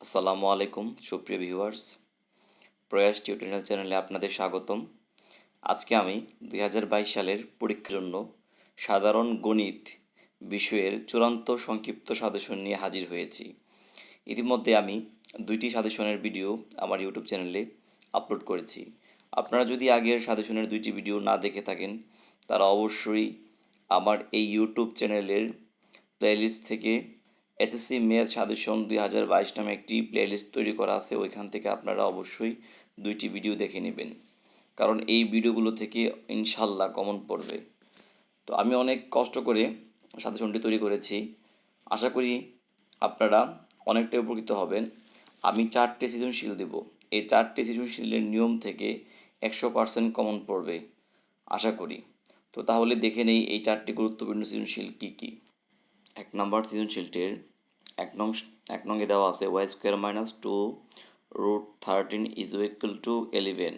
আসসালামু আলাইকুম সুপ্রিয় ভিউয়ার্স, প্রয়াস টিউটোরিয়াল চ্যানেলে আপনাদের স্বাগতম। আজকে আমি 2022 সালের পরীক্ষার জন্য সাধারণ গণিত বিষয়ের চূড়ান্ত সংক্ষিপ্ত সাজেশন নিয়ে হাজির হয়েছি। ইতিমধ্যে আমি 2টি সাজেশনের ভিডিও আমার ইউটিউব চ্যানেলে আপলোড করেছি। আপনারা যদি আগের সাজেশনের 2টি ভিডিও না দেখে থাকেন, তারা অবশ্যই আমার এই ইউটিউব চ্যানেলের প্লেলিস্ট থেকে এসএসসি ম্যাথ সাজেশন 2022 নামে একটি প্লেলিস্ট তৈরি করা আছে। ওইখান থেকে আপনারা অবশ্যই 2টি ভিডিও দেখে নেবেন, কারণ এই ভিডিওগুলো থেকে ইনশাল্লাহ কমন পড়বে। তো আমি অনেক কষ্ট করে সাজেশনটি তৈরি করেছি, আশা করি আপনারা অনেকটাই উপকৃত হবেন। আমি 4টে সৃজনশীল দেব, এই 4টে সৃজনশীলের নিয়ম থেকে 100% কমন পড়বে আশা করি। তো তাহলে দেখে নেই এই 4টি গুরুত্বপূর্ণ সৃজনশীল কী কী। 1 নম্বর সৃজনশীলটির এক নঙ্গে দেওয়া আছে Y square minus 2√13 is equal to 11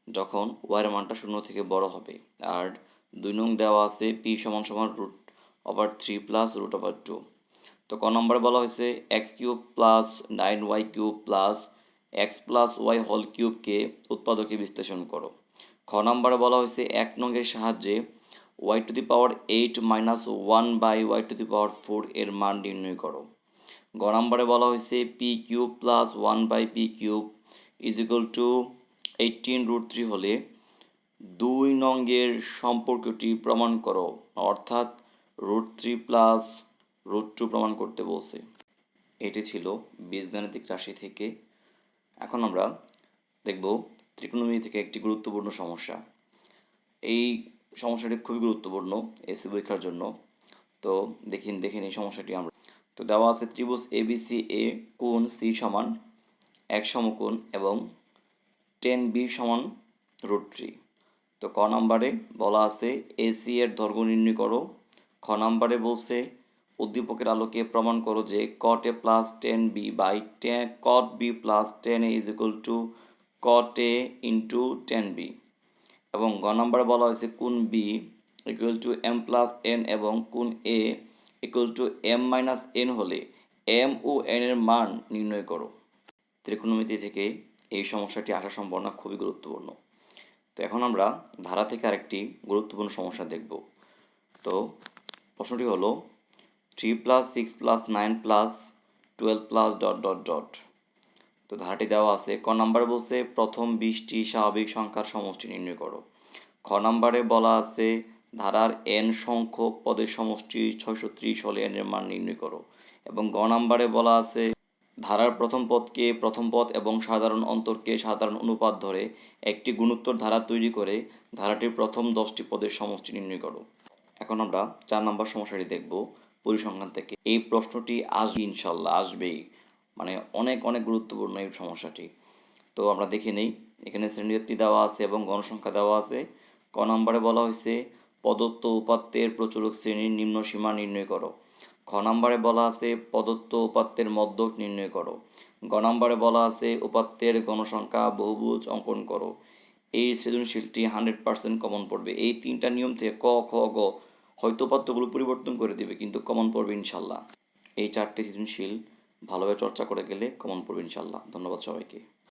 যখন ওয়াইয়ের মানটা 0 থেকে বড় হবে। আর 2 নং দেওয়া আছে পি সমান সমান √3 প্লাস √2। তো ক নম্বরে বলা হয়েছে x cube plus 9y cube plus x plus y whole কিউবকে উৎপাদকে বিশ্লেষণ করো। খ নম্বরে বলা হয়েছে 1 নংয়ের সাহায্যে y⁻8 মাইনাস 1/y⁴ এর মান নির্ণয় করো। গ নম্বরে বলা হয়েছে P cube plus 1/p cube is equal two 18√3 হলে 2 নংয়ের সম্পর্কটি প্রমাণ করো, অর্থাৎ √3 প্লাস √2 প্রমাণ করতে বলছে। এটি ছিল বীজগাণিতিক রাশি থেকে। এখন আমরা দেখব ত্রিকোণমিতি থেকে একটি গুরুত্বপূর্ণ সমস্যা। এই সমস্যাটি খুবই গুরুত্বপূর্ণ এসএসসি পরীক্ষার জন্য। তো দেখেন এই সমস্যাটি আমরা। তো দেওয়া আছে ত্রিভুজ এবিসি এ কোণ সি সমান 1 সমকোণ এবং tan b সমান √3। তো ক নম্বরে বলা আছে এসি এর দৈর্ঘ্য নির্ণয় করো। খ নম্বরে বলছে উদ্দীপকের আলোকে প্রমাণ করো যে cot a plus tan b by cot b plus tan a is equal to cot a into tan b। এবং গ নম্বরে বলা হয়েছে কোণ B equal to M plus N এবং কোণ A equal to M minus N হলে M ও এন এর মান নির্ণয় করো। ত্রিকোণমিতি থেকে এই সমস্যাটি আসার সম্ভাবনা খুবই গুরুত্বপূর্ণ। তো এখন আমরা ধারা থেকে আরেকটি গুরুত্বপূর্ণ সমস্যা দেখব। তো প্রশ্নটি হলো 3 + 6 + 9 + 12 .. তো ধারাটি দেওয়া আছে। ক নম্বরে বলছে প্রথম 20টি স্বাভাবিক সংখ্যার সমষ্টি নির্ণয় করো। খ নম্বরে বলা আছে ধারার n সংখ্যক পদের সমষ্টি 630 হলে n এর মান নির্ণয় করো। এবং গ নম্বরে বলা আছে ধারার প্রথম পদকে প্রথম পদ এবং সাধারণ অন্তরকে সাধারণ অনুপাত ধরে একটি গুণোত্তর ধারা তৈরি করে ধারাটির প্রথম 10টি পদের সমষ্টি নির্ণয় করো। এখন আমরা 4 নম্বর সমস্যাটি দেখব পরিসংখ্যান থেকে। এই প্রশ্নটি আসবে ইনশাল্লাহ, আসবেই, মানে অনেক গুরুত্বপূর্ণ এই সমস্যাটি। তো আমরা দেখে নেই। এখানে শ্রেণীব্যাপ্তি দেওয়া আছে এবং গণসংখ্যা দেওয়া আছে। ক নম্বরে বলা হয়েছে প্রদত্ত উপাত্তের প্রচুরক শ্রেণীর নিম্ন সীমা নির্ণয় করো। খ নম্বরে বলা আছে প্রদত্ত উপাত্তের মধ্যক নির্ণয় করো। গ নম্বরে বলা আছে উপাত্তের গণসংখ্যা বহুভুজ অঙ্কন করো। এই সৃজনশীলটি 100% কমন পড়বে। এই 3টা নিয়ম থেকে ক খ গ হয়তো উপাত্তগুলো পরিবর্তন করে দিবে, কিন্তু কমন পড়বে ইনশাল্লাহ। এই 4টি সৃজনশীল ভালোভাবে চর্চা করে গেলে কমন পড়বে ইনশাল্লাহ। ধন্যবাদ সবাইকে।